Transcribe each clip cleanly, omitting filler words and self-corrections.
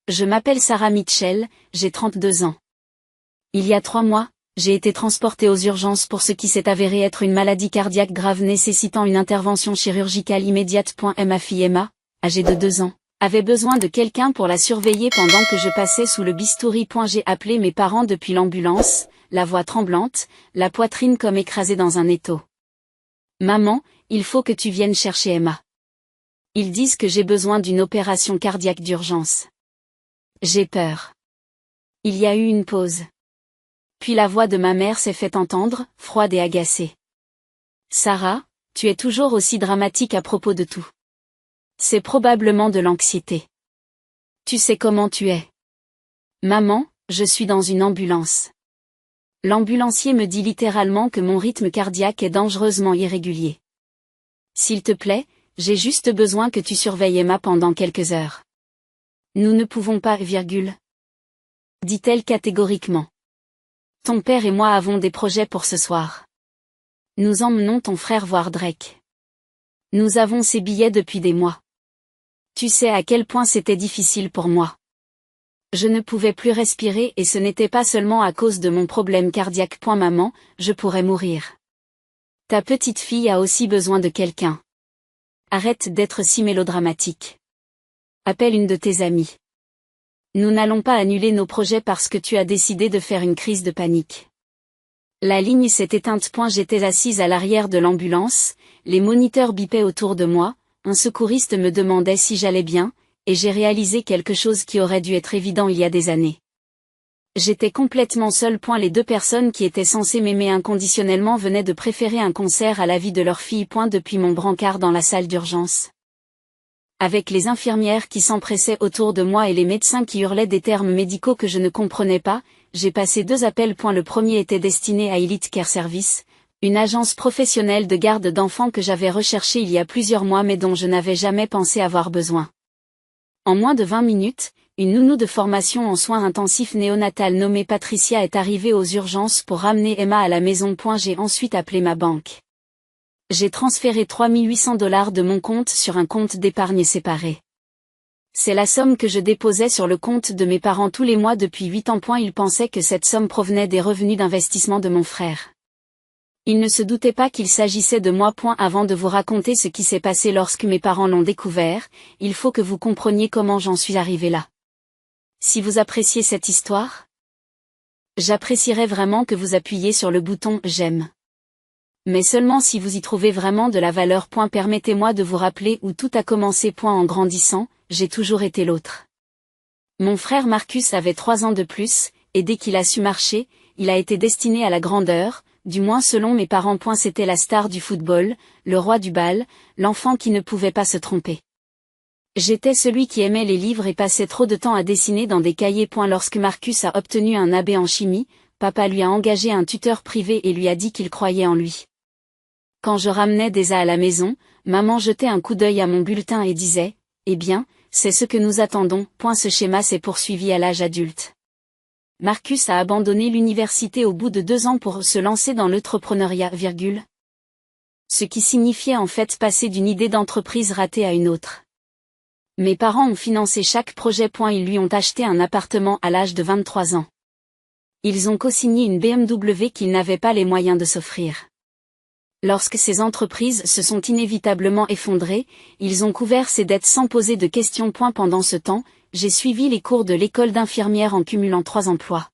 Je m'appelle Sarah Mitchell, j'ai 32 ans. Il y a 3 mois, j'ai été transportée aux urgences pour ce qui s'est avéré être une maladie cardiaque grave nécessitant une intervention chirurgicale immédiate. Ma fille Emma, âgée de 2 ans, avait besoin de quelqu'un pour la surveiller pendant que je passais sous le bistouri. J'ai appelé mes parents depuis l'ambulance, la voix tremblante, la poitrine comme écrasée dans un étau. Maman, il faut que tu viennes chercher Emma. Ils disent que j'ai besoin d'une opération cardiaque d'urgence. J'ai peur. Il y a eu une pause. Puis la voix de ma mère s'est fait entendre, froide et agacée. Sarah, tu es toujours aussi dramatique à propos de tout. C'est probablement de l'anxiété. Tu sais comment tu es. Maman, je suis dans une ambulance. L'ambulancier me dit littéralement que mon rythme cardiaque est dangereusement irrégulier. S'il te plaît, j'ai juste besoin que tu surveilles Emma pendant quelques heures. Nous ne pouvons pas, dit-elle catégoriquement. Ton père et moi avons des projets pour ce soir. Nous emmenons ton frère voir Drake. Nous avons ses billets depuis des mois. Tu sais à quel point c'était difficile pour moi. Je ne pouvais plus respirer et ce n'était pas seulement à cause de mon problème cardiaque. Maman, je pourrais mourir. Ta petite fille a aussi besoin de quelqu'un. Arrête d'être si mélodramatique. Appelle une de tes amies. Nous n'allons pas annuler nos projets parce que tu as décidé de faire une crise de panique. La ligne s'est éteinte. J'étais assise à l'arrière de l'ambulance, les moniteurs bipaient autour de moi, un secouriste me demandait si j'allais bien, et j'ai réalisé quelque chose qui aurait dû être évident il y a des années. J'étais complètement seule. Les 2 personnes qui étaient censées m'aimer inconditionnellement venaient de préférer un concert à la vie de leur fille. Depuis mon brancard dans la salle d'urgence. Avec les infirmières qui s'empressaient autour de moi et les médecins qui hurlaient des termes médicaux que je ne comprenais pas, j'ai passé 2 appels. Le premier était destiné à Elite Care Service, une agence professionnelle de garde d'enfants que j'avais recherchée il y a plusieurs mois mais dont je n'avais jamais pensé avoir besoin. En moins de 20 minutes, une nounou de formation en soins intensifs néonatal nommée Patricia est arrivée aux urgences pour ramener Emma à la maison. J'ai ensuite appelé ma banque. J'ai transféré $3 800 de mon compte sur un compte d'épargne séparé. C'est la somme que je déposais sur le compte de mes parents tous les mois depuis 8 ans. Ils pensaient que cette somme provenait des revenus d'investissement de mon frère. Ils ne se doutaient pas qu'il s'agissait de moi. Avant de vous raconter ce qui s'est passé lorsque mes parents l'ont découvert, il faut que vous compreniez comment j'en suis arrivée là. Si vous appréciez cette histoire, j'apprécierais vraiment que vous appuyiez sur le bouton « J'aime ». Mais seulement si vous y trouvez vraiment de la valeur. Permettez-moi de vous rappeler où tout a commencé. En grandissant, j'ai toujours été l'autre. Mon frère Marcus avait 3 ans de plus, et dès qu'il a su marcher, il a été destiné à la grandeur, du moins selon mes parents. C'était la star du football, le roi du bal, l'enfant qui ne pouvait pas se tromper. J'étais celui qui aimait les livres et passait trop de temps à dessiner dans des cahiers. Lorsque Marcus a obtenu un AB en chimie, papa lui a engagé un tuteur privé et lui a dit qu'il croyait en lui. Quand je ramenais des A à la maison, maman jetait un coup d'œil à mon bulletin et disait « Eh bien, c'est ce que nous attendons. » Ce schéma s'est poursuivi à l'âge adulte. Marcus a abandonné l'université au bout de 2 ans pour se lancer dans l'entrepreneuriat, ce qui signifiait en fait passer d'une idée d'entreprise ratée à une autre. Mes parents ont financé chaque projet. Ils lui ont acheté un appartement à l'âge de 23 ans. Ils ont co-signé une BMW qu'ils n'avaient pas les moyens de s'offrir. Lorsque ces entreprises se sont inévitablement effondrées, ils ont couvert ces dettes sans poser de questions. Pendant ce temps, j'ai suivi les cours de l'école d'infirmière en cumulant 3 emplois.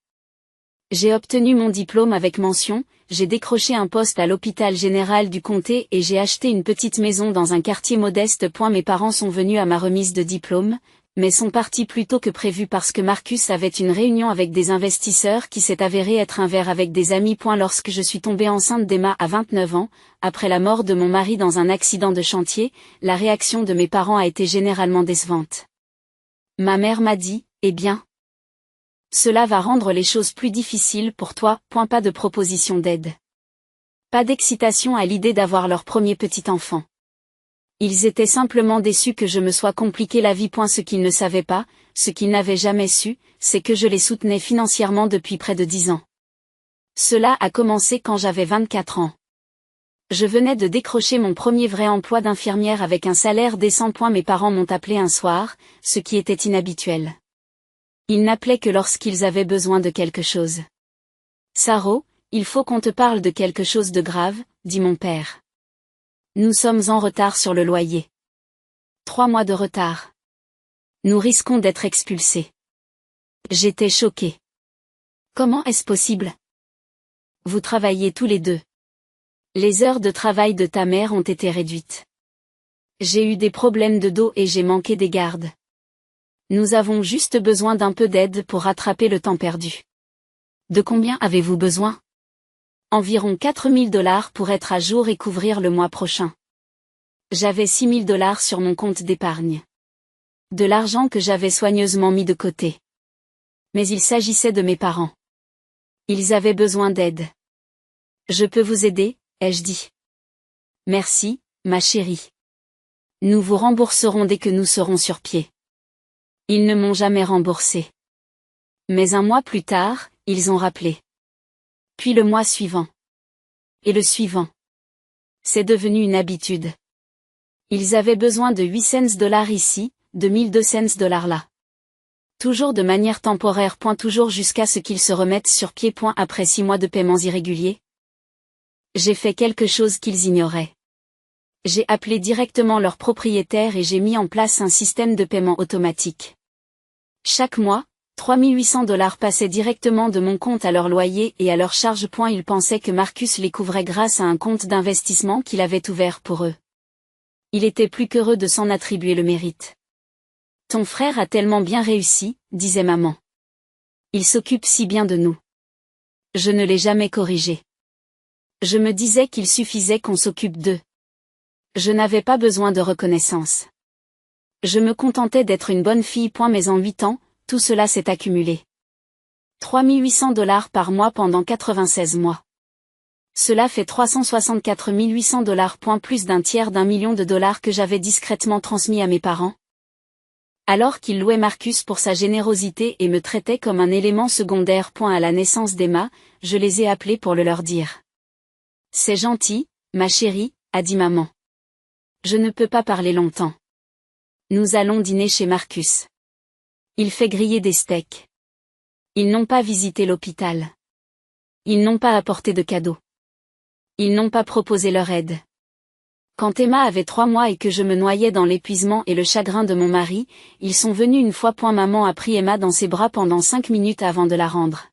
J'ai obtenu mon diplôme avec mention, j'ai décroché un poste à l'hôpital général du comté et j'ai acheté une petite maison dans un quartier modeste. Mes parents sont venus à ma remise de diplôme, mais sont partis plus tôt que prévu parce que Marcus avait une réunion avec des investisseurs qui s'est avéré être un verre avec des amis. Lorsque je suis tombée enceinte d'Emma à 29 ans, après la mort de mon mari dans un accident de chantier, la réaction de mes parents a été généralement décevante. Ma mère m'a dit « Eh bien, cela va rendre les choses plus difficiles pour toi. » Pas de proposition d'aide. Pas d'excitation à l'idée d'avoir leur premier petit enfant. Ils étaient simplement déçus que je me sois compliqué la vie. Ce qu'ils ne savaient pas, ce qu'ils n'avaient jamais su, c'est que je les soutenais financièrement depuis près de 10 ans. Cela a commencé quand j'avais 24 ans. Je venais de décrocher mon premier vrai emploi d'infirmière avec un salaire décent. Mes parents m'ont appelé un soir, ce qui était inhabituel. Ils n'appelaient que lorsqu'ils avaient besoin de quelque chose. Saro, il faut qu'on te parle de quelque chose de grave, dit mon père. Nous sommes en retard sur le loyer. 3 mois de retard. Nous risquons d'être expulsés. J'étais choquée. Comment est-ce possible? Vous travaillez tous les deux. Les heures de travail de ta mère ont été réduites. J'ai eu des problèmes de dos et j'ai manqué des gardes. Nous avons juste besoin d'un peu d'aide pour rattraper le temps perdu. De combien avez-vous besoin? Environ 4 000 $ pour être à jour et couvrir le mois prochain. J'avais 6 000 $ sur mon compte d'épargne. De l'argent que j'avais soigneusement mis de côté. Mais il s'agissait de mes parents. Ils avaient besoin d'aide. Je peux vous aider, ai-je dit. Merci, ma chérie. Nous vous rembourserons dès que nous serons sur pied. Ils ne m'ont jamais remboursé. Mais un mois plus tard, ils ont rappelé. Puis le mois suivant. Et le suivant. C'est devenu une habitude. Ils avaient besoin de 8 cents $ ici, de 1200 $ là. Toujours de manière temporaire. Toujours jusqu'à ce qu'ils se remettent sur pied. Après 6 mois de paiements irréguliers. J'ai fait quelque chose qu'ils ignoraient. J'ai appelé directement leur propriétaire et j'ai mis en place un système de paiement automatique. Chaque mois, 3 800 $ passaient directement de mon compte à leur loyer et à leur charge. Ils pensaient que Marcus les couvrait grâce à un compte d'investissement qu'il avait ouvert pour eux. Il était plus qu'heureux de s'en attribuer le mérite. Ton frère a tellement bien réussi, disait maman. Il s'occupe si bien de nous. Je ne l'ai jamais corrigé. Je me disais qu'il suffisait qu'on s'occupe d'eux. Je n'avais pas besoin de reconnaissance. Je me contentais d'être une bonne fille. Mais en 8 ans, tout cela s'est accumulé. 3 800 $ par mois pendant 96 mois. Cela fait 364 800 $. Plus d'un tiers d'1 million de dollars que j'avais discrètement transmis à mes parents. Alors qu'ils louaient Marcus pour sa générosité et me traitaient comme un élément secondaire. À la naissance d'Emma, je les ai appelés pour le leur dire. C'est gentil, ma chérie, a dit maman. Je ne peux pas parler longtemps. Nous allons dîner chez Marcus. Il fait griller des steaks. Ils n'ont pas visité l'hôpital. Ils n'ont pas apporté de cadeaux. Ils n'ont pas proposé leur aide. Quand Emma avait 3 mois et que je me noyais dans l'épuisement et le chagrin de mon mari, ils sont venus une fois. Maman a pris Emma dans ses bras pendant 5 minutes avant de la rendre.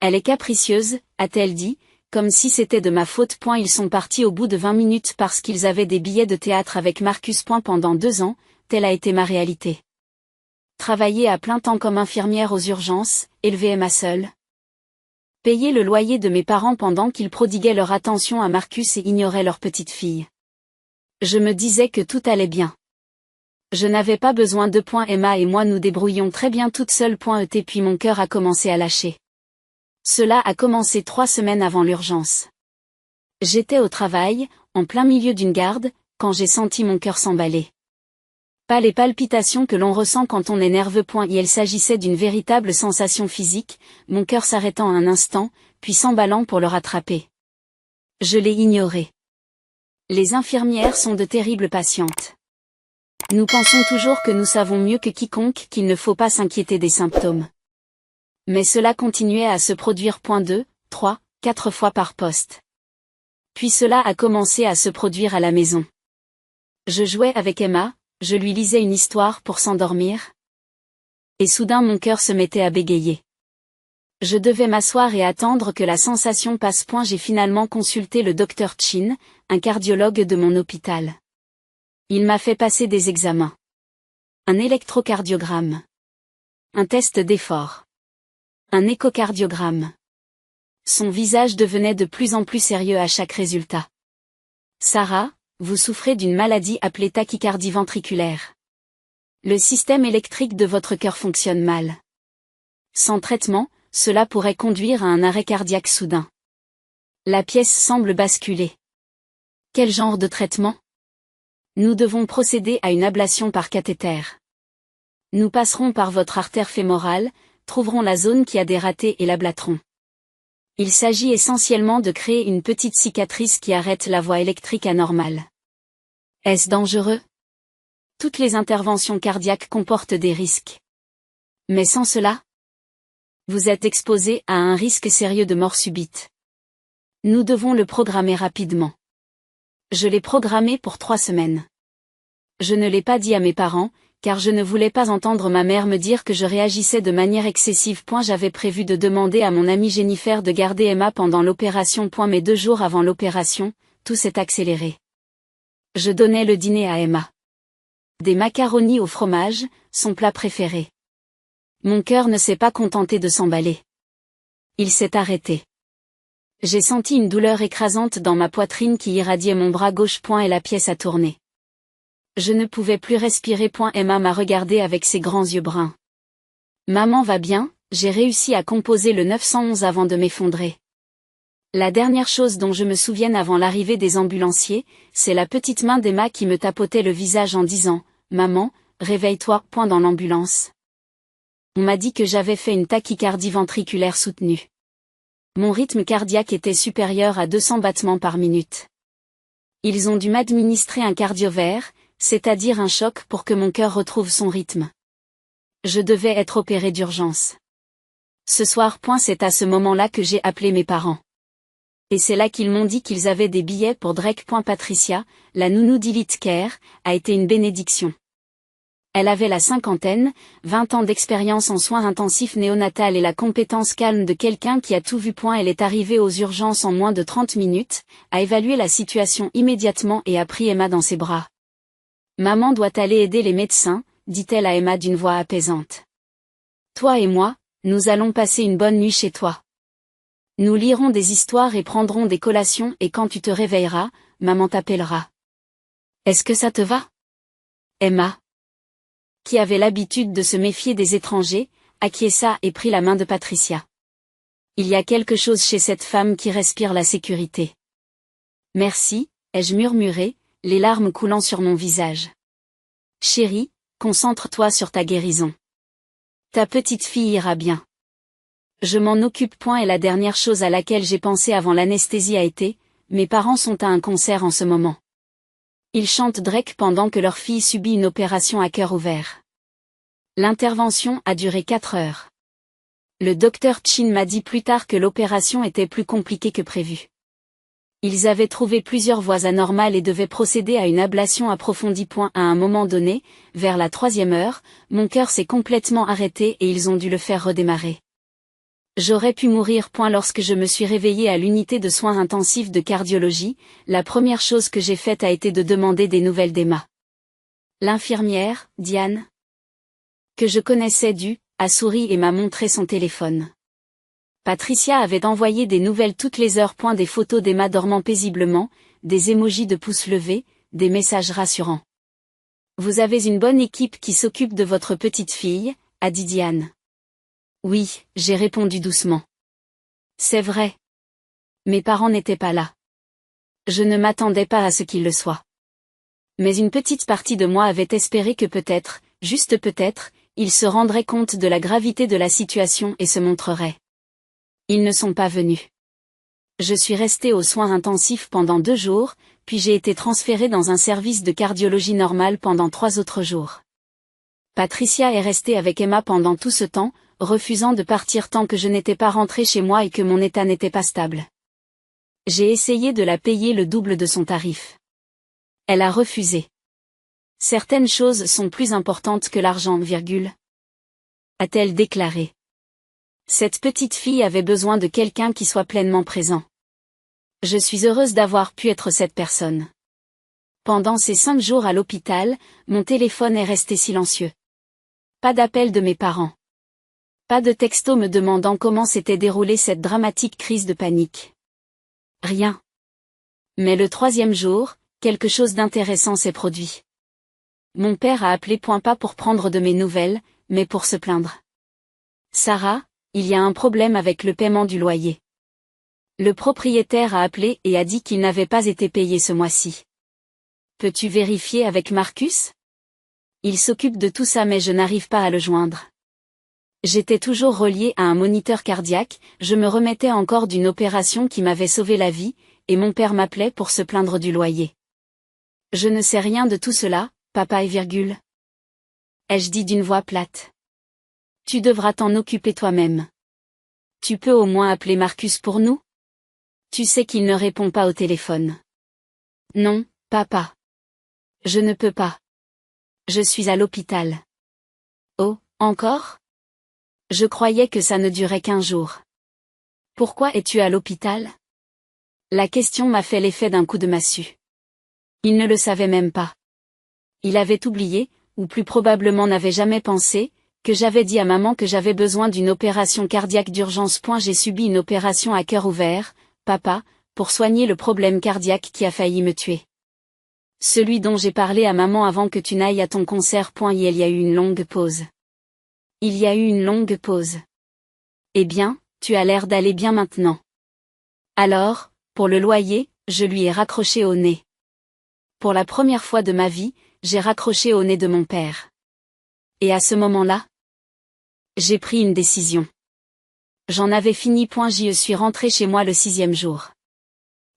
Elle est capricieuse, a-t-elle dit, comme si c'était de ma faute. Ils sont partis au bout de 20 minutes parce qu'ils avaient des billets de théâtre avec Marcus. Pendant 2 ans, telle a été ma réalité. Travailler à plein temps comme infirmière aux urgences, élever Emma seule. Payer le loyer de mes parents pendant qu'ils prodiguaient leur attention à Marcus et ignoraient leur petite fille. Je me disais que tout allait bien. Je n'avais pas besoin de Emma et moi nous débrouillions très bien toutes seules. Puis mon cœur a commencé à lâcher. Cela a commencé 3 semaines avant l'urgence. J'étais au travail, en plein milieu d'une garde, quand j'ai senti mon cœur s'emballer. Pas les palpitations que l'on ressent quand on est nerveux. Il s'agissait d'une véritable sensation physique, mon cœur s'arrêtant un instant, puis s'emballant pour le rattraper. Je l'ai ignoré. Les infirmières sont de terribles patientes. Nous pensons toujours que nous savons mieux que quiconque qu'il ne faut pas s'inquiéter des symptômes. Mais cela continuait à se produire 2, 3, 4 fois par poste. Puis cela a commencé à se produire à la maison. Je jouais avec Emma, je lui lisais une histoire pour s'endormir. Et soudain mon cœur se mettait à bégayer. Je devais m'asseoir et attendre que la sensation passe. J'ai finalement consulté le docteur Chin, un cardiologue de mon hôpital. Il m'a fait passer des examens. Un électrocardiogramme. Un test d'effort. Un échocardiogramme. Son visage devenait de plus en plus sérieux à chaque résultat. Sarah, vous souffrez d'une maladie appelée tachycardie ventriculaire. Le système électrique de votre cœur fonctionne mal. Sans traitement, cela pourrait conduire à un arrêt cardiaque soudain. La pièce semble basculer. Quel genre de traitement? Nous devons procéder à une ablation par cathéter. Nous passerons par votre artère fémorale, trouverons la zone qui a dératé et l'ablatterons. Il s'agit essentiellement de créer une petite cicatrice qui arrête la voie électrique anormale. Est-ce dangereux? Toutes les interventions cardiaques comportent des risques. Mais sans cela, vous êtes exposé à un risque sérieux de mort subite. Nous devons le programmer rapidement. Je l'ai programmé pour 3 semaines. Je ne l'ai pas dit à mes parents, car je ne voulais pas entendre ma mère me dire que je réagissais de manière excessive. J'avais prévu de demander à mon amie Jennifer de garder Emma pendant l'opération. Mais 2 jours avant l'opération, tout s'est accéléré. Je donnais le dîner à Emma. Des macaronis au fromage, son plat préféré. Mon cœur ne s'est pas contenté de s'emballer. Il s'est arrêté. J'ai senti une douleur écrasante dans ma poitrine qui irradiait mon bras gauche. Et la pièce a tourné. Je ne pouvais plus respirer. Emma m'a regardé avec ses grands yeux bruns. Maman va bien, j'ai réussi à composer le 911 avant de m'effondrer. La dernière chose dont je me souvienne avant l'arrivée des ambulanciers, c'est la petite main d'Emma qui me tapotait le visage en disant « Maman, réveille-toi » dans l'ambulance. On m'a dit que j'avais fait une tachycardie ventriculaire soutenue. Mon rythme cardiaque était supérieur à 200 battements par minute. Ils ont dû m'administrer un cardioverre, c'est-à-dire un choc pour que mon cœur retrouve son rythme. Je devais être opéré d'urgence. Ce soir. C'est à ce moment-là que j'ai appelé mes parents. Et c'est là qu'ils m'ont dit qu'ils avaient des billets pour Drake. Patricia, la nounou d'Elite Care, a été une bénédiction. Elle avait la cinquantaine, 20 ans d'expérience en soins intensifs néonatal et la compétence calme de quelqu'un qui a tout vu. Elle est arrivée aux urgences en moins de 30 minutes, a évalué la situation immédiatement et a pris Emma dans ses bras. Maman doit aller aider les médecins, dit-elle à Emma d'une voix apaisante. Toi et moi, nous allons passer une bonne nuit chez toi. Nous lirons des histoires et prendrons des collations et quand tu te réveilleras, maman t'appellera. Est-ce que ça te va? Emma, qui avait l'habitude de se méfier des étrangers, acquiesça et prit la main de Patricia. Il y a quelque chose chez cette femme qui respire la sécurité. Merci, ai-je murmuré, les larmes coulant sur mon visage. Chérie, concentre-toi sur ta guérison. Ta petite fille ira bien. Je m'en occupe. Et la dernière chose à laquelle j'ai pensé avant l'anesthésie a été, mes parents sont à un concert en ce moment. Ils chantent Drake pendant que leur fille subit une opération à cœur ouvert. L'intervention a duré 4 heures. Le docteur Chin m'a dit plus tard que l'opération était plus compliquée que prévu. Ils avaient trouvé plusieurs voies anormales et devaient procéder à une ablation approfondie. À un moment donné, vers la 3e heure, mon cœur s'est complètement arrêté et ils ont dû le faire redémarrer. J'aurais pu mourir. Lorsque je me suis réveillée à l'unité de soins intensifs de cardiologie, la première chose que j'ai faite a été de demander des nouvelles d'Emma. L'infirmière, Diane, que je connaissais a souri et m'a montré son téléphone. Patricia avait envoyé des nouvelles toutes les heures. Des photos d'Emma dormant paisiblement, des émojis de pouces levés, des messages rassurants. Vous avez une bonne équipe qui s'occupe de votre petite fille, a dit Diane. Oui, j'ai répondu doucement. C'est vrai. Mes parents n'étaient pas là. Je ne m'attendais pas à ce qu'ils le soient. Mais une petite partie de moi avait espéré que peut-être, juste peut-être, ils se rendraient compte de la gravité de la situation et se montreraient. Ils ne sont pas venus. Je suis restée aux soins intensifs pendant 2 jours, puis j'ai été transférée dans un service de cardiologie normale pendant 3 autres jours. Patricia est restée avec Emma pendant tout ce temps, refusant de partir tant que je n'étais pas rentrée chez moi et que mon état n'était pas stable. J'ai essayé de la payer le double de son tarif. Elle a refusé. Certaines choses sont plus importantes que l'argent, a-t-elle déclaré. Cette petite fille avait besoin de quelqu'un qui soit pleinement présent. Je suis heureuse d'avoir pu être cette personne. Pendant ces 5 jours à l'hôpital, mon téléphone est resté silencieux. Pas d'appel de mes parents. Pas de texto me demandant comment s'était déroulée cette dramatique crise de panique. Rien. Mais le 3e jour, quelque chose d'intéressant s'est produit. Mon père a appelé pas pour prendre de mes nouvelles, mais pour se plaindre. Sarah, il y a un problème avec le paiement du loyer. Le propriétaire a appelé et a dit qu'il n'avait pas été payé ce mois-ci. Peux-tu vérifier avec Marcus? Il s'occupe de tout ça mais je n'arrive pas à le joindre. J'étais toujours reliée à un moniteur cardiaque, je me remettais encore d'une opération qui m'avait sauvé la vie, et mon père m'appelait pour se plaindre du loyer. Je ne sais rien de tout cela, papa ai-je dit d'une voix plate. Tu devras t'en occuper toi-même. Tu peux au moins appeler Marcus pour nous? Tu sais qu'il ne répond pas au téléphone. Non, papa. Je ne peux pas. Je suis à l'hôpital. Oh, encore? Je croyais que ça ne durait qu'un jour. Pourquoi es-tu à l'hôpital? La question m'a fait l'effet d'un coup de massue. Il ne le savait même pas. Il avait oublié, ou plus probablement n'avait jamais pensé, que j'avais dit à maman que j'avais besoin d'une opération cardiaque d'urgence. J'ai subi une opération à cœur ouvert, papa, pour soigner le problème cardiaque qui a failli me tuer. Celui dont j'ai parlé à maman avant que tu n'ailles à ton concert. Il y a eu une longue pause. Il y a eu une longue pause. Eh bien, tu as l'air d'aller bien maintenant. Alors, pour le loyer, je lui ai raccroché au nez. Pour la première fois de ma vie, j'ai raccroché au nez de mon père. Et à ce moment-là, j'ai pris une décision. J'en avais fini. Je suis rentrée chez moi le 6e jour.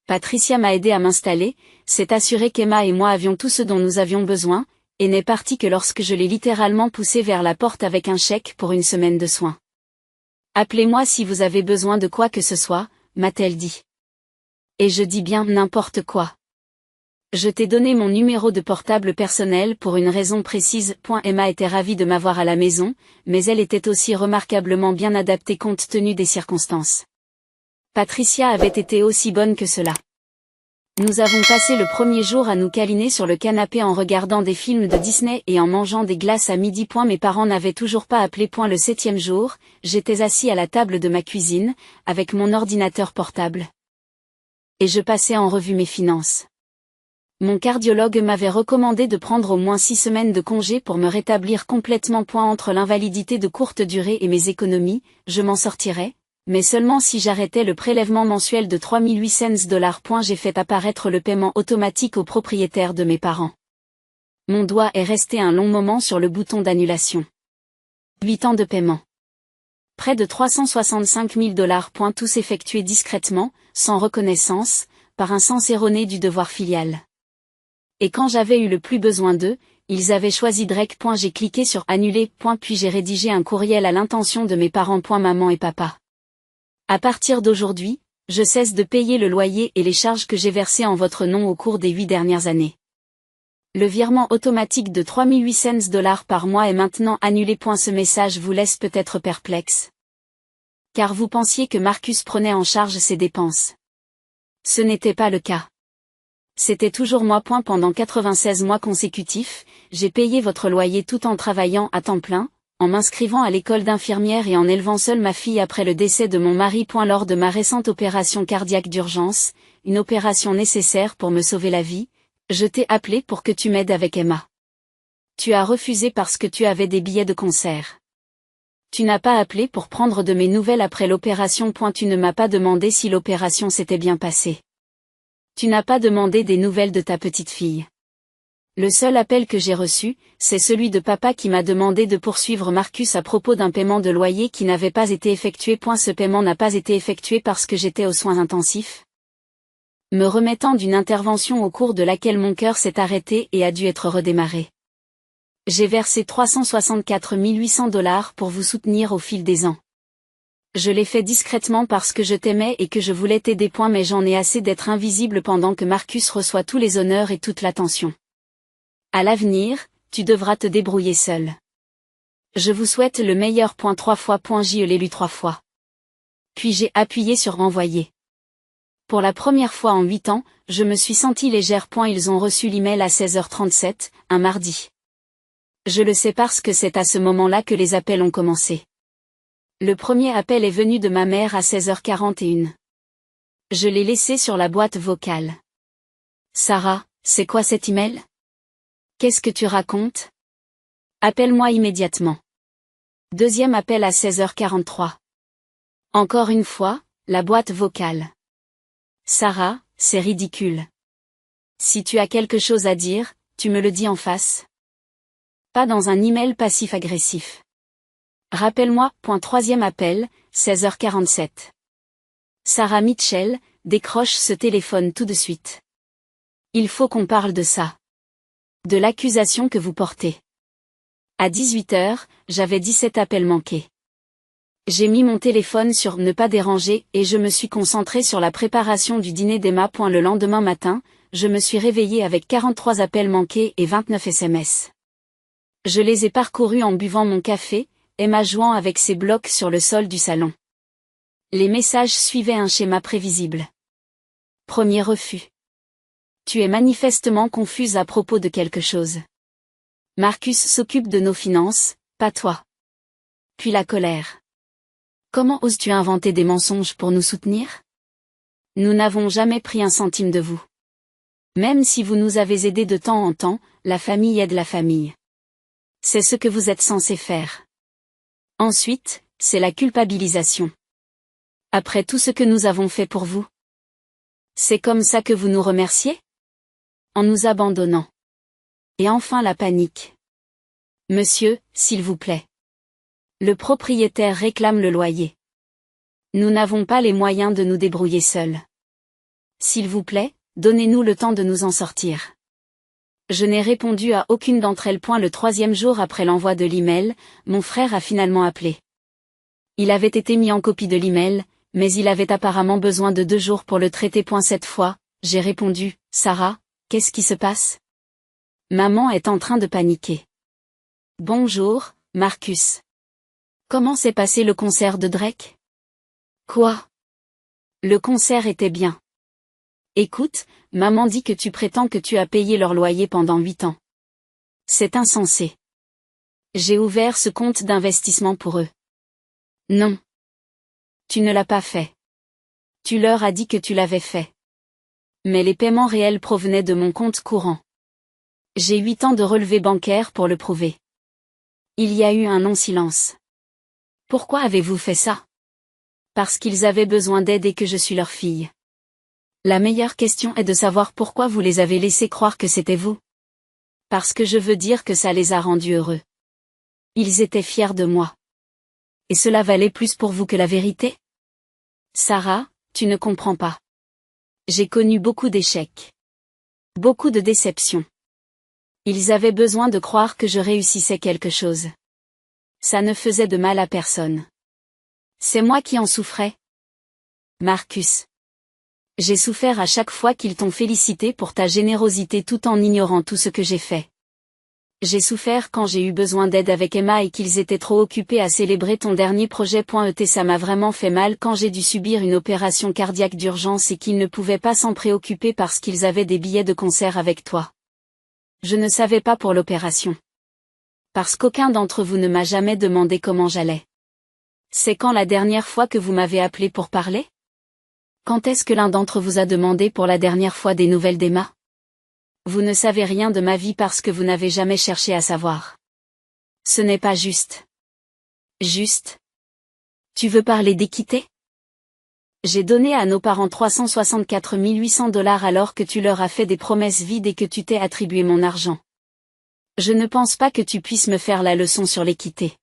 Patricia m'a aidé à m'installer, s'est assurée qu'Emma et moi avions tout ce dont nous avions besoin, et n'est partie que lorsque je l'ai littéralement poussée vers la porte avec un chèque pour une semaine de soins. Appelez-moi si vous avez besoin de quoi que ce soit, m'a-t-elle dit. Et je dis bien n'importe quoi. Je t'ai donné mon numéro de portable personnel pour une raison précise. Emma était ravie de m'avoir à la maison, mais elle était aussi remarquablement bien adaptée compte tenu des circonstances. Patricia avait été aussi bonne que cela. Nous avons passé le premier jour à nous câliner sur le canapé en regardant des films de Disney et en mangeant des glaces à midi. Mes parents n'avaient toujours pas appelé. Le 7e jour, j'étais assis à la table de ma cuisine, avec mon ordinateur portable. Et je passais en revue mes finances. Mon cardiologue m'avait recommandé de prendre au moins 6 semaines de congé pour me rétablir complètement. Entre l'invalidité de courte durée et mes économies, je m'en sortirais, mais seulement si j'arrêtais le prélèvement mensuel de $3,800. J'ai fait apparaître le paiement automatique au propriétaire de mes parents. Mon doigt est resté un long moment sur le bouton d'annulation. 8 ans de paiement. Près de $365,000. Tous effectués discrètement, sans reconnaissance, par un sens erroné du devoir filial. Et quand j'avais eu le plus besoin d'eux, ils avaient choisi Drake. J'ai cliqué sur Annuler. Puis j'ai rédigé un courriel à l'intention de mes parents. Maman et papa. À partir d'aujourd'hui, je cesse de payer le loyer et les charges que j'ai versées en votre nom au cours des 8 dernières années. Le virement automatique de $3,800 par mois est maintenant annulé. Ce message vous laisse peut-être perplexe. Car vous pensiez que Marcus prenait en charge ses dépenses. Ce n'était pas le cas. C'était toujours moi. Pendant 96 mois consécutifs, j'ai payé votre loyer tout en travaillant à temps plein, en m'inscrivant à l'école d'infirmière et en élevant seule ma fille après le décès de mon mari. Lors de ma récente opération cardiaque d'urgence, une opération nécessaire pour me sauver la vie, je t'ai appelé pour que tu m'aides avec Emma. Tu as refusé parce que tu avais des billets de concert. Tu n'as pas appelé pour prendre de mes nouvelles après l'opération. Tu ne m'as pas demandé si l'opération s'était bien passée. Tu n'as pas demandé des nouvelles de ta petite fille. Le seul appel que j'ai reçu, c'est celui de papa qui m'a demandé de poursuivre Marcus à propos d'un paiement de loyer qui n'avait pas été effectué. Ce paiement n'a pas été effectué parce que j'étais aux soins intensifs. Me remettant d'une intervention au cours de laquelle mon cœur s'est arrêté et a dû être redémarré. J'ai versé $364,800 pour vous soutenir au fil des ans. Je l'ai fait discrètement parce que je t'aimais et que je voulais t'aider. Mais j'en ai assez d'être invisible pendant que Marcus reçoit tous les honneurs et toute l'attention. À l'avenir, tu devras te débrouiller seul. Je vous souhaite le meilleur. 3 fois. Je l'ai lu 3 fois. Puis j'ai appuyé sur envoyer. Pour la première fois en 8 ans, je me suis sentie légère. Ils ont reçu l'email à 16h37, un mardi. Je le sais parce que c'est à ce moment-là que les appels ont commencé. Le premier appel est venu de ma mère à 16h41. Je l'ai laissé sur la boîte vocale. Sarah, c'est quoi cet email? Qu'est-ce que tu racontes? Appelle-moi immédiatement. Deuxième appel à 16h43. Encore une fois, la boîte vocale. Sarah, c'est ridicule. Si tu as quelque chose à dire, tu me le dis en face. Pas dans un email passif-agressif. Rappelle-moi. Troisième appel, 16h47. Sarah Mitchell, décroche ce téléphone tout de suite. Il faut qu'on parle de ça. De l'accusation que vous portez. À 18h, j'avais 17 appels manqués. J'ai mis mon téléphone sur ne pas déranger et je me suis concentrée sur la préparation du dîner d'Emma. Le lendemain matin, je me suis réveillée avec 43 appels manqués et 29 SMS. Je les ai parcourus en buvant mon café, Emma jouant avec ses blocs sur le sol du salon. Les messages suivaient un schéma prévisible. Premier refus. Tu es manifestement confuse à propos de quelque chose. Marcus s'occupe de nos finances, pas toi. Puis la colère. Comment oses-tu inventer des mensonges pour nous soutenir? Nous n'avons jamais pris un centime de vous. Même si vous nous avez aidés de temps en temps, la famille aide la famille. C'est ce que vous êtes censé faire. Ensuite, c'est la culpabilisation. Après tout ce que nous avons fait pour vous. C'est comme ça que vous nous remerciez? En nous abandonnant. Et enfin la panique. Monsieur, s'il vous plaît. Le propriétaire réclame le loyer. Nous n'avons pas les moyens de nous débrouiller seuls. S'il vous plaît, donnez-nous le temps de nous en sortir. Je n'ai répondu à aucune d'entre elles. Le troisième jour après l'envoi de l'email, mon frère a finalement appelé. Il avait été mis en copie de l'email, mais il avait apparemment besoin de 2 jours pour le traiter. Cette fois, j'ai répondu, Sarah, qu'est-ce qui se passe? Maman est en train de paniquer. Bonjour, Marcus. Comment s'est passé le concert de Drake? Quoi? Le concert était bien. Écoute, maman dit que tu prétends que tu as payé leur loyer pendant 8 ans. C'est insensé. J'ai ouvert ce compte d'investissement pour eux. Non. Tu ne l'as pas fait. Tu leur as dit que tu l'avais fait. Mais les paiements réels provenaient de mon compte courant. J'ai 8 ans de relevé bancaire pour le prouver. Il y a eu un non-silence. Pourquoi avez-vous fait ça? Parce qu'ils avaient besoin d'aide et que je suis leur fille. La meilleure question est de savoir pourquoi vous les avez laissés croire que c'était vous. Parce que je veux dire que ça les a rendus heureux. Ils étaient fiers de moi. Et cela valait plus pour vous que la vérité? Sarah, tu ne comprends pas. J'ai connu beaucoup d'échecs. Beaucoup de déceptions. Ils avaient besoin de croire que je réussissais quelque chose. Ça ne faisait de mal à personne. C'est moi qui en souffrais. Marcus. J'ai souffert à chaque fois qu'ils t'ont félicité pour ta générosité tout en ignorant tout ce que j'ai fait. J'ai souffert quand j'ai eu besoin d'aide avec Emma et qu'ils étaient trop occupés à célébrer ton dernier projet. Ça m'a vraiment fait mal quand j'ai dû subir une opération cardiaque d'urgence et qu'ils ne pouvaient pas s'en préoccuper parce qu'ils avaient des billets de concert avec toi. Je ne savais pas pour l'opération. Parce qu'aucun d'entre vous ne m'a jamais demandé comment j'allais. C'est quand la dernière fois que vous m'avez appelé pour parler? Quand est-ce que l'un d'entre vous a demandé pour la dernière fois des nouvelles d'Emma? Vous ne savez rien de ma vie parce que vous n'avez jamais cherché à savoir. Ce n'est pas juste. Juste? Tu veux parler d'équité? J'ai donné à nos parents 364 800 $ alors que tu leur as fait des promesses vides et que tu t'es attribué mon argent. Je ne pense pas que tu puisses me faire la leçon sur l'équité.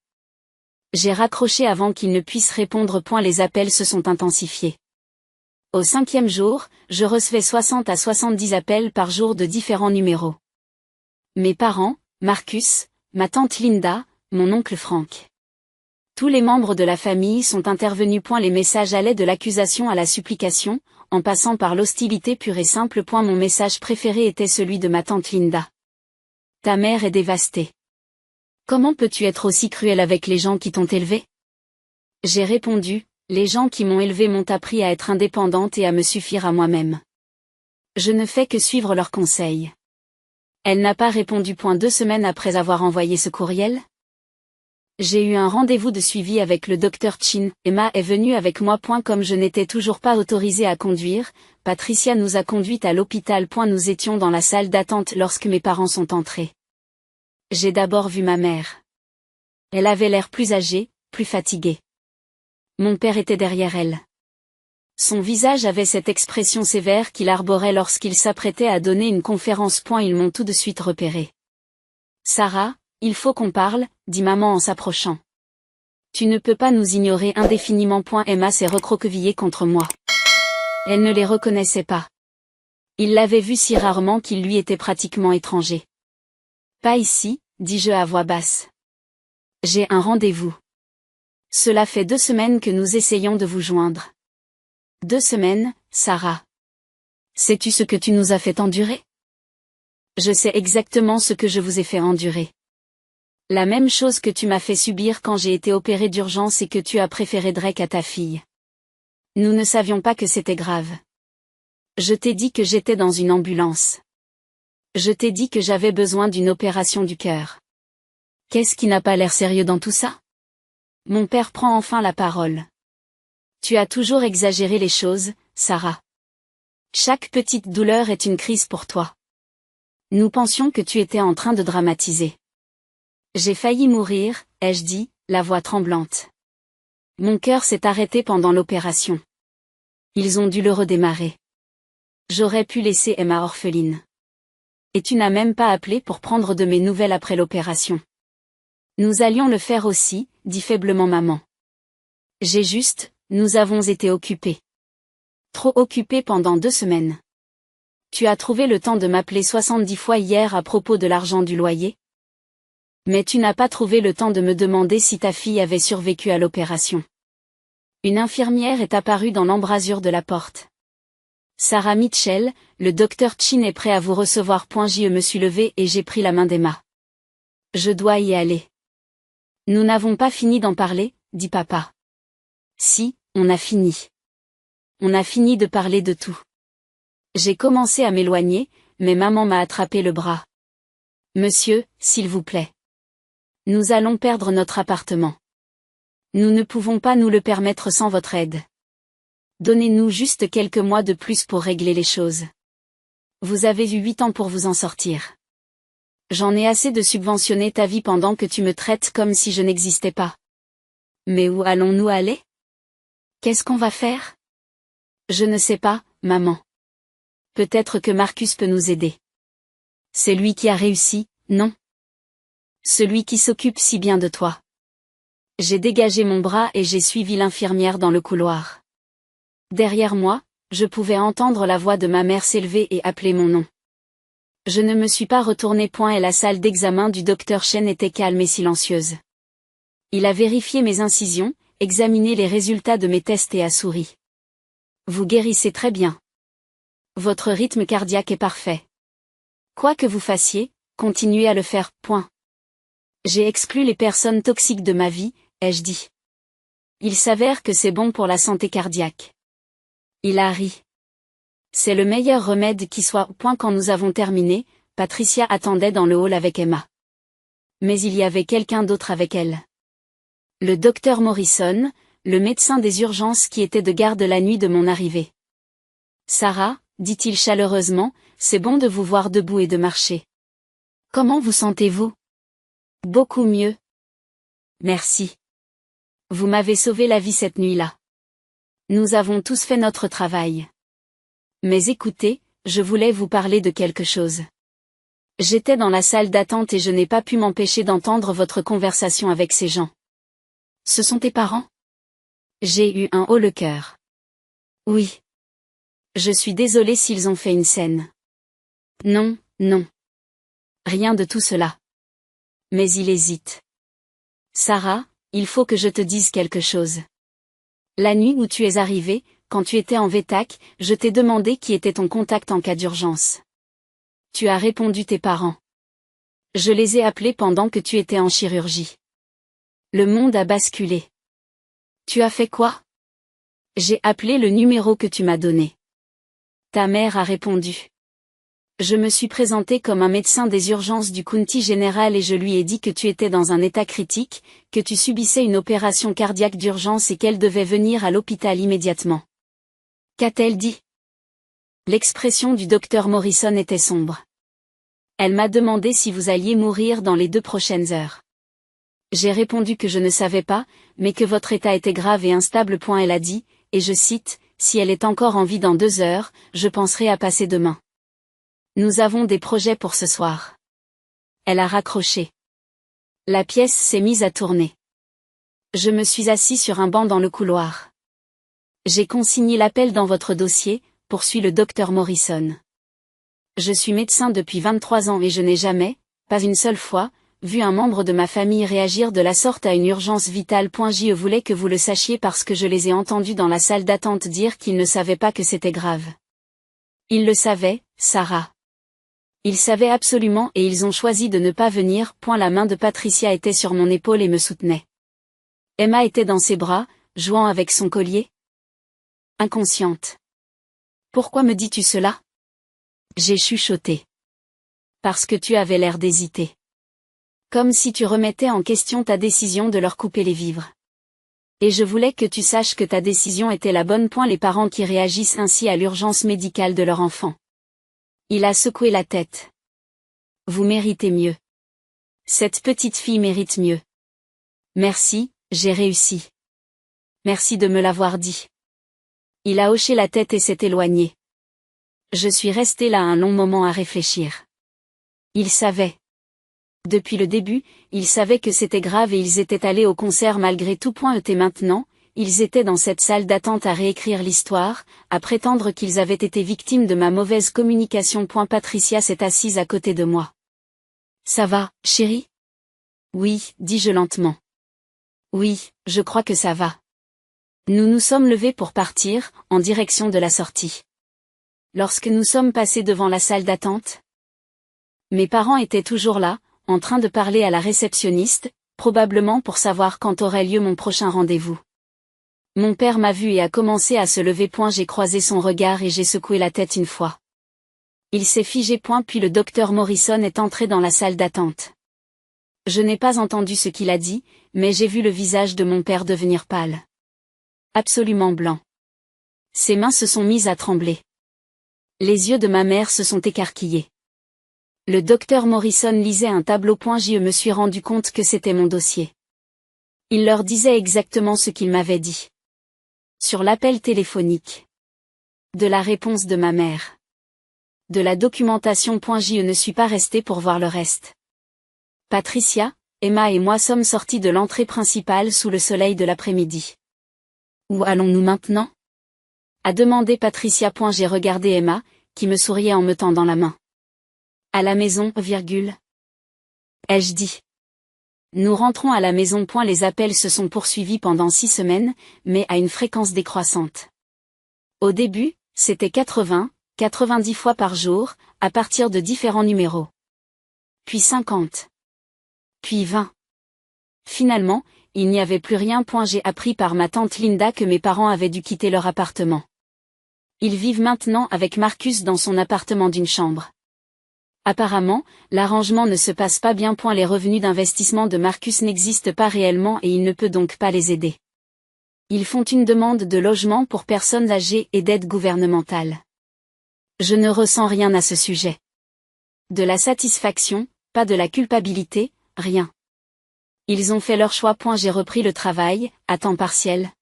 J'ai raccroché avant qu'ils ne puissent répondre. Les appels se sont intensifiés. Au 5e jour, je recevais 60 à 70 appels par jour de différents numéros. Mes parents, Marcus, ma tante Linda, mon oncle Frank. Tous les membres de la famille sont intervenus. Les messages allaient de l'accusation à la supplication, en passant par l'hostilité pure et simple. Mon message préféré était celui de ma tante Linda. Ta mère est dévastée. Comment peux-tu être aussi cruel avec les gens qui t'ont élevé? J'ai répondu, les gens qui m'ont élevé m'ont appris à être indépendante et à me suffire à moi-même. Je ne fais que suivre leurs conseils. Elle n'a pas répondu. 2 semaines après avoir envoyé ce courriel. J'ai eu un rendez-vous de suivi avec le docteur Chin. Emma est venue avec moi. Comme je n'étais toujours pas autorisée à conduire, Patricia nous a conduites à l'hôpital. Nous étions dans la salle d'attente lorsque mes parents sont entrés. J'ai d'abord vu ma mère. Elle avait l'air plus âgée, plus fatiguée. Mon père était derrière elle. Son visage avait cette expression sévère qu'il arborait lorsqu'il s'apprêtait à donner une conférence. Ils m'ont tout de suite repéré. Sarah, il faut qu'on parle, dit maman en s'approchant. Tu ne peux pas nous ignorer indéfiniment. Emma s'est recroquevillée contre moi. Elle ne les reconnaissait pas. Il l'avait vu si rarement qu'il lui était pratiquement étranger. Pas ici, dis-je à voix basse. J'ai un rendez-vous. Cela fait 2 semaines que nous essayons de vous joindre. 2 semaines, Sarah. Sais-tu ce que tu nous as fait endurer? Je sais exactement ce que je vous ai fait endurer. La même chose que tu m'as fait subir quand j'ai été opérée d'urgence et que tu as préféré Drake à ta fille. Nous ne savions pas que c'était grave. Je t'ai dit que j'étais dans une ambulance. Je t'ai dit que j'avais besoin d'une opération du cœur. Qu'est-ce qui n'a pas l'air sérieux dans tout ça? Mon père prend enfin la parole. Tu as toujours exagéré les choses, Sarah. Chaque petite douleur est une crise pour toi. Nous pensions que tu étais en train de dramatiser. J'ai failli mourir, ai-je dit, la voix tremblante. Mon cœur s'est arrêté pendant l'opération. Ils ont dû le redémarrer. J'aurais pu laisser Emma orpheline. Et tu n'as même pas appelé pour prendre de mes nouvelles après l'opération. Nous allions le faire aussi, dit faiblement maman. Nous avons été occupés. Trop occupés pendant 2 semaines. Tu as trouvé le temps de m'appeler 70 fois hier à propos de l'argent du loyer? Mais tu n'as pas trouvé le temps de me demander si ta fille avait survécu à l'opération. Une infirmière est apparue dans l'embrasure de la porte. Sarah Mitchell, le docteur Chin est prêt à vous recevoir. Je me suis levée et j'ai pris la main d'Emma. Je dois y aller. Nous n'avons pas fini d'en parler, dit papa. Si, on a fini. On a fini de parler de tout. J'ai commencé à m'éloigner, mais maman m'a attrapé le bras. Monsieur, s'il vous plaît. Nous allons perdre notre appartement. Nous ne pouvons pas nous le permettre sans votre aide. Donnez-nous juste quelques mois de plus pour régler les choses. Vous avez eu 8 ans pour vous en sortir. J'en ai assez de subventionner ta vie pendant que tu me traites comme si je n'existais pas. Mais où allons-nous aller? Qu'est-ce qu'on va faire? Je ne sais pas, maman. Peut-être que Marcus peut nous aider. C'est lui qui a réussi, non? Celui qui s'occupe si bien de toi. J'ai dégagé mon bras et j'ai suivi l'infirmière dans le couloir. Derrière moi, je pouvais entendre la voix de ma mère s'élever et appeler mon nom. Je ne me suis pas retournée et la salle d'examen du docteur Chen était calme et silencieuse. Il a vérifié mes incisions, examiné les résultats de mes tests et a souri. Vous guérissez très bien. Votre rythme cardiaque est parfait. Quoi que vous fassiez, continuez à le faire, point. J'ai exclu les personnes toxiques de ma vie, ai-je dit. Il s'avère que c'est bon pour la santé cardiaque. Il a ri. C'est le meilleur remède qui soit, point. Quand nous avons terminé, Patricia attendait dans le hall avec Emma. Mais il y avait quelqu'un d'autre avec elle. Le docteur Morrison, le médecin des urgences qui était de garde la nuit de mon arrivée. Sarah, dit-il chaleureusement, c'est bon de vous voir debout et de marcher. Comment vous sentez-vous? Beaucoup mieux. Merci. Vous m'avez sauvé la vie cette nuit-là. Nous avons tous fait notre travail. Mais écoutez, je voulais vous parler de quelque chose. J'étais dans la salle d'attente et je n'ai pas pu m'empêcher d'entendre votre conversation avec ces gens. Ce sont tes parents? J'ai eu un haut-le-cœur. Oui. Je suis désolée s'ils ont fait une scène. Non, non. Rien de tout cela. Mais il hésite. Sarah, il faut que je te dise quelque chose. La nuit où tu es arrivée, quand tu étais en VTAC, je t'ai demandé qui était ton contact en cas d'urgence. Tu as répondu tes parents. Je les ai appelés pendant que tu étais en chirurgie. Le monde a basculé. Tu as fait quoi? J'ai appelé le numéro que tu m'as donné. Ta mère a répondu. Je me suis présenté comme un médecin des urgences du County General et je lui ai dit que tu étais dans un état critique, que tu subissais une opération cardiaque d'urgence et qu'elle devait venir à l'hôpital immédiatement. Qu'a-t-elle dit? L'expression du docteur Morrison était sombre. Elle m'a demandé si vous alliez mourir dans les 2 prochaines heures. J'ai répondu que je ne savais pas, mais que votre état était grave et instable. Elle a dit, et je cite, si elle est encore en vie dans 2 heures, je penserai à passer demain. Nous avons des projets pour ce soir. Elle a raccroché. La pièce s'est mise à tourner. Je me suis assis sur un banc dans le couloir. J'ai consigné l'appel dans votre dossier, poursuit le docteur Morrison. Je suis médecin depuis 23 ans et je n'ai jamais, pas une seule fois, vu un membre de ma famille réagir de la sorte à une urgence vitale. Je voulais que vous le sachiez parce que je les ai entendus dans la salle d'attente dire qu'ils ne savaient pas que c'était grave. Ils le savaient, Sarah. Ils savaient absolument et ils ont choisi de ne pas venir. La main de Patricia était sur mon épaule et me soutenait. Emma était dans ses bras, jouant avec son collier. Inconsciente. Pourquoi me dis-tu cela? J'ai chuchoté. Parce que tu avais l'air d'hésiter. Comme si tu remettais en question ta décision de leur couper les vivres. Et je voulais que tu saches que ta décision était la bonne. Les parents qui réagissent ainsi à l'urgence médicale de leur enfant. Il a secoué la tête. Vous méritez mieux. Cette petite fille mérite mieux. Merci, j'ai réussi. Merci de me l'avoir dit. Il a hoché la tête et s'est éloigné. Je suis restée là un long moment à réfléchir. Il savait. Depuis le début, ils savaient que c'était grave et ils étaient allés au concert malgré tout. Et maintenant, ils étaient dans cette salle d'attente à réécrire l'histoire, à prétendre qu'ils avaient été victimes de ma mauvaise communication. Patricia s'est assise à côté de moi. Ça va, chérie? Oui, dis-je lentement. Oui, je crois que ça va. Nous nous sommes levés pour partir, en direction de la sortie. Lorsque nous sommes passés devant la salle d'attente, mes parents étaient toujours là, en train de parler à la réceptionniste, probablement pour savoir quand aurait lieu mon prochain rendez-vous. Mon père m'a vu et a commencé à se lever. J'ai croisé son regard et j'ai secoué la tête une fois. Il s'est figé. Puis le docteur Morrison est entré dans la salle d'attente. Je n'ai pas entendu ce qu'il a dit, mais j'ai vu le visage de mon père devenir pâle. Absolument blanc. Ses mains se sont mises à trembler. Les yeux de ma mère se sont écarquillés. Le docteur Morrison lisait un tableau. Je me suis rendu compte que c'était mon dossier. Il leur disait exactement ce qu'il m'avait dit. Sur l'appel téléphonique. De la réponse de ma mère. De la documentation. Je ne suis pas restée pour voir le reste. Patricia, Emma et moi sommes sortis de l'entrée principale sous le soleil de l'après-midi. Où allons-nous maintenant? A demandé Patricia. J'ai regardé Emma, qui me souriait en me tendant la main. À la maison, ai-je dit. Nous rentrons à la maison. Les appels se sont poursuivis pendant 6 semaines, mais à une fréquence décroissante. Au début, c'était 80, 90 fois par jour, à partir de différents numéros. Puis 50. Puis 20. Finalement, il n'y avait plus rien. J'ai appris par ma tante Linda que mes parents avaient dû quitter leur appartement. Ils vivent maintenant avec Marcus dans son appartement d'une chambre. Apparemment, l'arrangement ne se passe pas bien. Les revenus d'investissement de Marcus n'existent pas réellement et il ne peut donc pas les aider. Ils font une demande de logement pour personnes âgées et d'aide gouvernementale. Je ne ressens rien à ce sujet. De la satisfaction, pas de la culpabilité, rien. Ils ont fait leur choix. J'ai repris le travail, à temps partiel.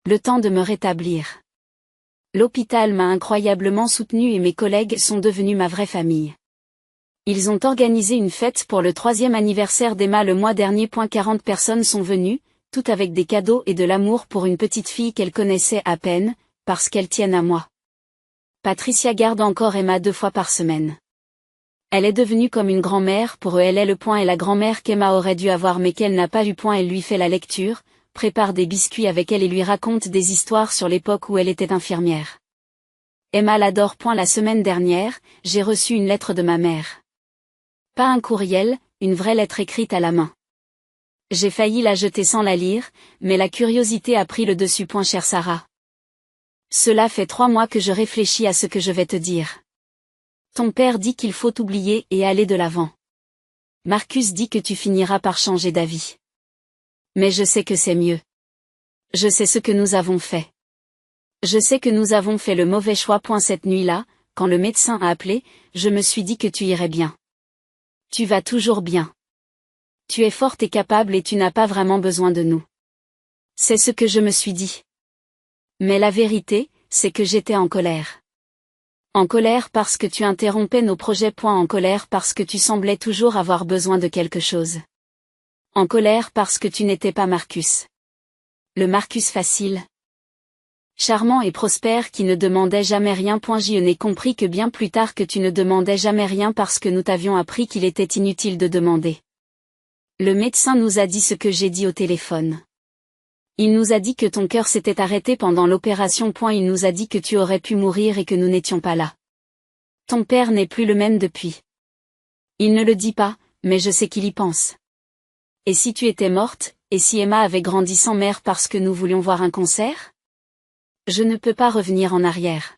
Le temps de me rétablir. L'hôpital m'a incroyablement soutenu et mes collègues sont devenus ma vraie famille. Ils ont organisé une fête pour le 3e anniversaire d'Emma le mois dernier. 40 personnes sont venues, toutes avec des cadeaux et de l'amour pour une petite fille qu'elles connaissaient à peine, parce qu'elles tiennent à moi. Patricia garde encore Emma 2 fois par semaine. Elle est devenue comme une grand-mère pour eux. Elle est le et la grand-mère qu'Emma aurait dû avoir mais qu'elle n'a pas eu. Elle lui fait la lecture, prépare des biscuits avec elle et lui raconte des histoires sur l'époque où elle était infirmière. Emma l'adore. La semaine dernière, j'ai reçu une lettre de ma mère. Pas un courriel, une vraie lettre écrite à la main. J'ai failli la jeter sans la lire, mais la curiosité a pris le dessus. Chère Sarah. Cela fait 3 mois que je réfléchis à ce que je vais te dire. Ton père dit qu'il faut oublier et aller de l'avant. Marcus dit que tu finiras par changer d'avis. Mais je sais que c'est mieux. Je sais ce que nous avons fait. Je sais que nous avons fait le mauvais choix. Cette nuit-là, quand le médecin a appelé, je me suis dit que tu irais bien. Tu vas toujours bien. Tu es forte et capable et tu n'as pas vraiment besoin de nous. C'est ce que je me suis dit. Mais la vérité, c'est que j'étais en colère. En colère parce que tu interrompais nos projets. En colère parce que tu semblais toujours avoir besoin de quelque chose. En colère parce que tu n'étais pas Marcus. Le Marcus facile. Charmant et prospère qui ne demandait jamais rien. Je n'ai compris que bien plus tard que tu ne demandais jamais rien parce que nous t'avions appris qu'il était inutile de demander. Le médecin nous a dit ce que j'ai dit au téléphone. Il nous a dit que ton cœur s'était arrêté pendant l'opération. Il nous a dit que tu aurais pu mourir et que nous n'étions pas là. Ton père n'est plus le même depuis. Il ne le dit pas, mais je sais qu'il y pense. Et si tu étais morte, et si Emma avait grandi sans mère parce que nous voulions voir un concert? Je ne peux pas revenir en arrière.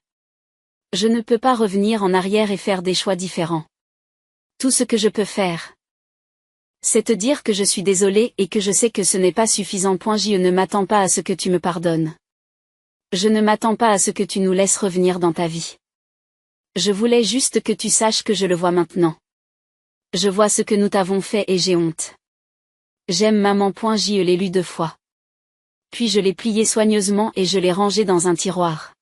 Je ne peux pas revenir en arrière et faire des choix différents. Tout ce que je peux faire, c'est te dire que je suis désolée et que je sais que ce n'est pas suffisant. Je ne m'attends pas à ce que tu me pardonnes. Je ne m'attends pas à ce que tu nous laisses revenir dans ta vie. Je voulais juste que tu saches que je le vois maintenant. Je vois ce que nous t'avons fait et j'ai honte. J'aime maman. Je l'ai lu 2 fois. Puis je l'ai plié soigneusement et je l'ai rangé dans un tiroir.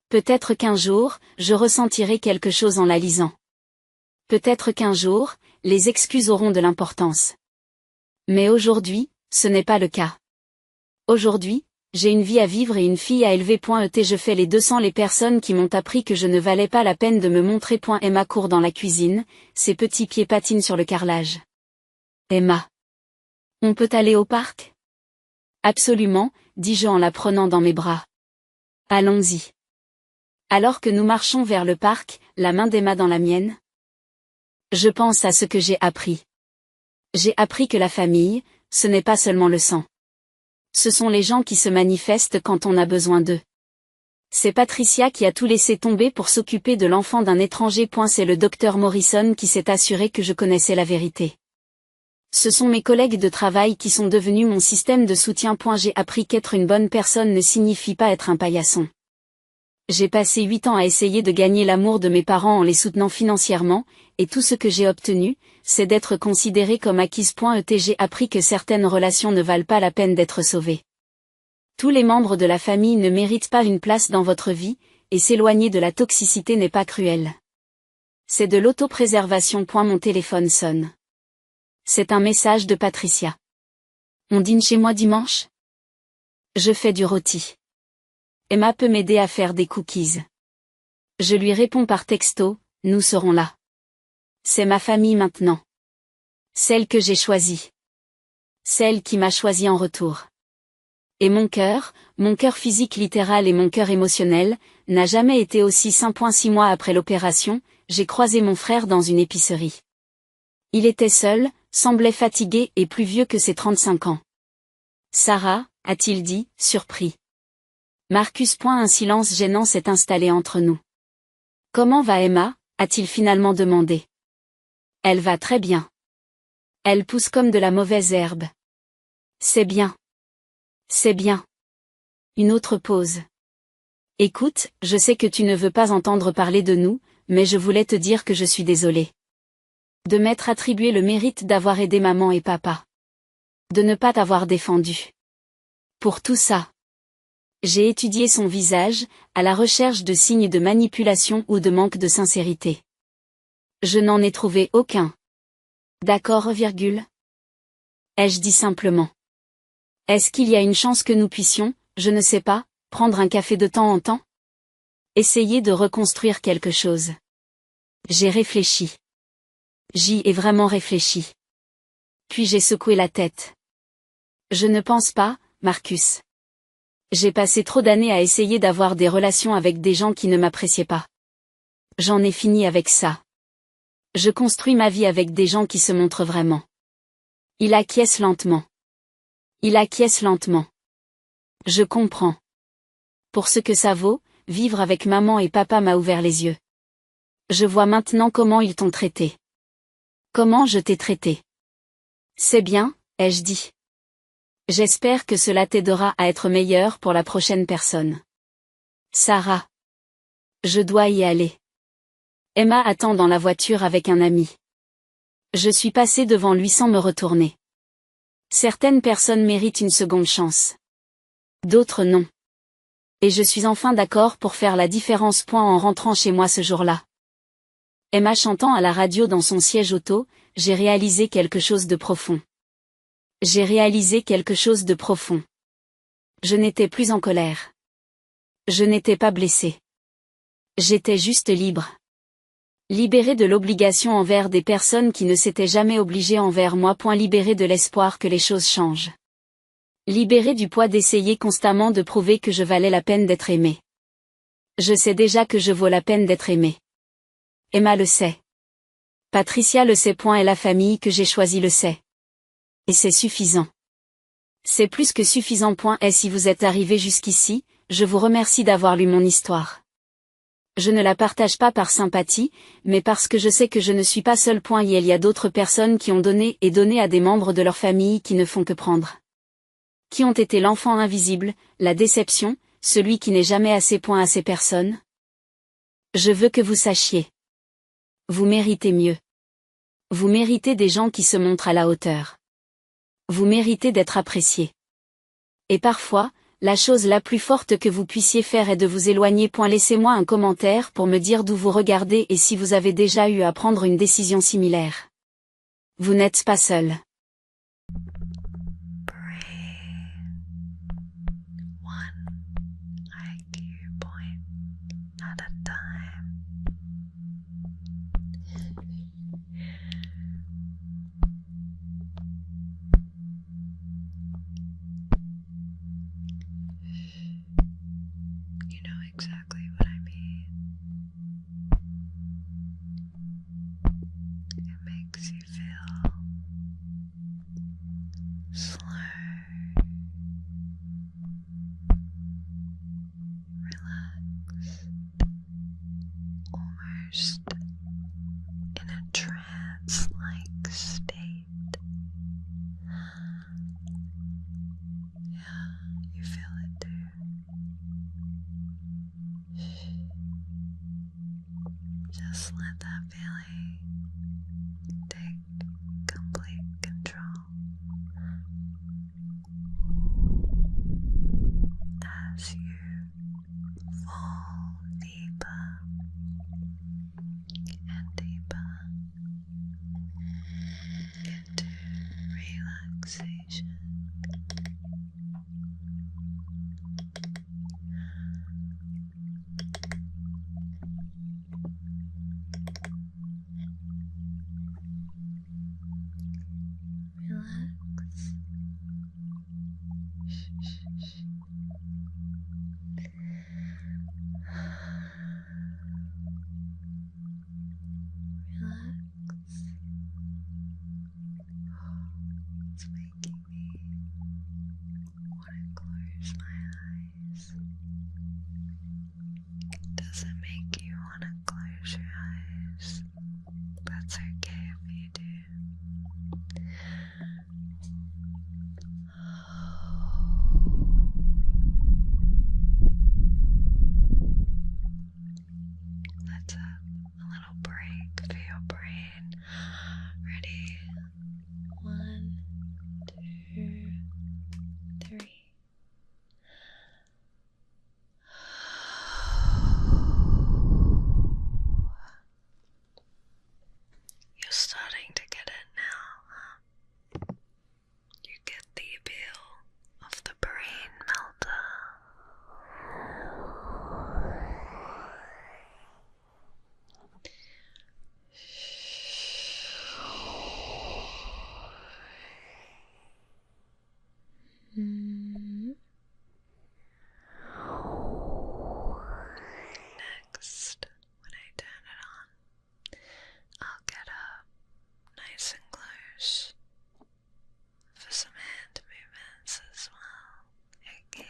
Peut-être qu'un jour, je ressentirai quelque chose en la lisant. Peut-être qu'un jour, les excuses auront de l'importance. Mais aujourd'hui, ce n'est pas le cas. Aujourd'hui, j'ai une vie à vivre et une fille à élever. Je fais les 200 les personnes qui m'ont appris que je ne valais pas la peine de me montrer. Emma court dans la cuisine, ses petits pieds patinent sur le carrelage. Emma. On peut aller au parc? Absolument, dis-je en la prenant dans mes bras. Allons-y. Alors que nous marchons vers le parc, la main d'Emma dans la mienne. Je pense à ce que j'ai appris. J'ai appris que la famille, ce n'est pas seulement le sang. Ce sont les gens qui se manifestent quand on a besoin d'eux. C'est Patricia qui a tout laissé tomber pour s'occuper de l'enfant d'un étranger. C'est le docteur Morrison qui s'est assuré que je connaissais la vérité. Ce sont mes collègues de travail qui sont devenus mon système de soutien. J'ai appris qu'être une bonne personne ne signifie pas être un paillasson. J'ai passé 8 ans à essayer de gagner l'amour de mes parents en les soutenant financièrement, et tout ce que j'ai obtenu, c'est d'être considérée comme acquise. J'ai appris que certaines relations ne valent pas la peine d'être sauvées. Tous les membres de la famille ne méritent pas une place dans votre vie, et s'éloigner de la toxicité n'est pas cruel. C'est de l'autopréservation. Mon téléphone sonne. C'est un message de Patricia. On dîne chez moi dimanche? Je fais du rôti. Emma peut m'aider à faire des cookies. Je lui réponds par texto, nous serons là. C'est ma famille maintenant. Celle que j'ai choisie. Celle qui m'a choisi en retour. Et mon cœur physique littéral et mon cœur émotionnel, n'a jamais été aussi sain. 6 mois après l'opération, j'ai croisé mon frère dans une épicerie. Il était seul, semblait fatigué et plus vieux que ses 35 ans. Sarah, a-t-il dit, surpris. Marcus. Un silence gênant s'est installé entre nous. Comment va Emma? A-t-il finalement demandé. Elle va très bien. Elle pousse comme de la mauvaise herbe. C'est bien. C'est bien. Une autre pause. Écoute, je sais que tu ne veux pas entendre parler de nous, mais je voulais te dire que je suis désolée. De m'être attribué le mérite d'avoir aidé maman et papa. De ne pas t'avoir défendu. Pour tout ça. J'ai étudié son visage, à la recherche de signes de manipulation ou de manque de sincérité. Je n'en ai trouvé aucun. D'accord, ai-je dit simplement. Est-ce qu'il y a une chance que nous puissions, je ne sais pas, prendre un café de temps en temps? Essayer de reconstruire quelque chose. J'ai réfléchi. J'y ai vraiment réfléchi. Puis j'ai secoué la tête. Je ne pense pas, Marcus. J'ai passé trop d'années à essayer d'avoir des relations avec des gens qui ne m'appréciaient pas. J'en ai fini avec ça. Je construis ma vie avec des gens qui se montrent vraiment. Il acquiesce lentement. Il acquiesce lentement. Je comprends. Pour ce que ça vaut, vivre avec maman et papa m'a ouvert les yeux. Je vois maintenant comment ils t'ont traité. Comment je t'ai traité. C'est bien, ai-je dit. J'espère que cela t'aidera à être meilleur pour la prochaine personne. Sarah. Je dois y aller. Emma attend dans la voiture avec un ami. Je suis passé devant lui sans me retourner. Certaines personnes méritent une seconde chance. D'autres non. Et je suis enfin d'accord pour faire la différence. En rentrant chez moi ce jour-là. Emma chantant à la radio dans son siège auto, j'ai réalisé quelque chose de profond. J'ai réalisé quelque chose de profond. Je n'étais plus en colère. Je n'étais pas blessée. J'étais juste libre. Libéré de l'obligation envers des personnes qui ne s'étaient jamais obligées envers moi. Libéré de l'espoir que les choses changent. Libéré du poids d'essayer constamment de prouver que je valais la peine d'être aimé. Je sais déjà que je vaux la peine d'être aimé. Emma le sait. Patricia le sait. Et la famille que j'ai choisie le sait. Et c'est suffisant. C'est plus que suffisant. Et si vous êtes arrivé jusqu'ici, je vous remercie d'avoir lu mon histoire. Je ne la partage pas par sympathie, mais parce que je sais que je ne suis pas seul. Il y a d'autres personnes qui ont donné et donné à des membres de leur famille qui ne font que prendre. Qui ont été l'enfant invisible, la déception, celui qui n'est jamais assez. À ces personnes. Je veux que vous sachiez. Vous méritez mieux. Vous méritez des gens qui se montrent à la hauteur. Vous méritez d'être appréciés. Et parfois, la chose la plus forte que vous puissiez faire est de vous éloigner. Laissez-moi un commentaire pour me dire d'où vous regardez et si vous avez déjà eu à prendre une décision similaire. Vous n'êtes pas seul. You know exactly what I mean. It makes you feel slow, relaxed, almost in a trance-like state. Yeah, you feel it too. Just let that feeling take complete control as you fall deeper and deeper into relaxation. Relax. Relax. It's making me want to close my eyes. Does it make you want to close your eyes? That's okay if you do. Let's have a little break for your brain. Ready? 1, 2, 3. You're starting to get it now, huh? You get the appeal of the brain melter. Next, when I turn it on, I'll get up nice and close for some hand movements as well. Okay.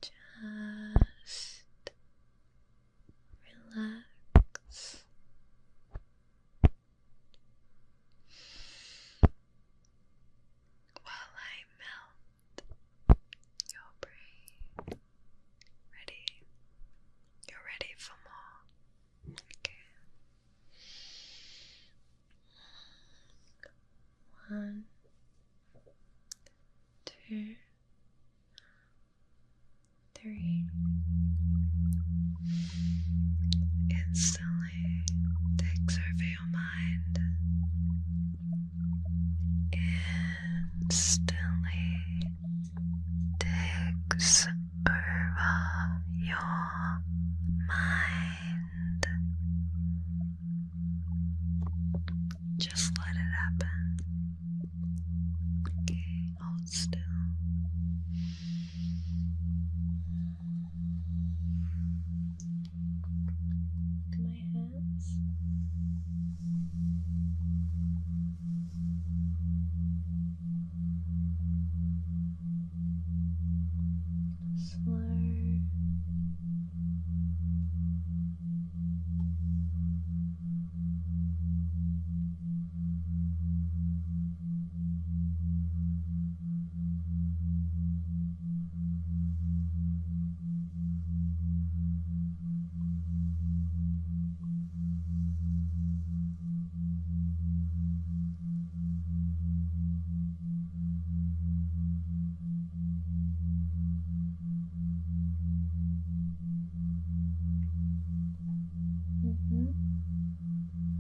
Just relax. While I melt your brain. Ready? You're ready for more? Okay. 1, 2, 3. instantly takes over your mind. Instantly takes over your mind. Just let it happen. Okay, hold still. Look at my hands. Slow.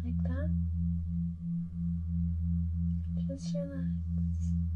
Like that. Just relax.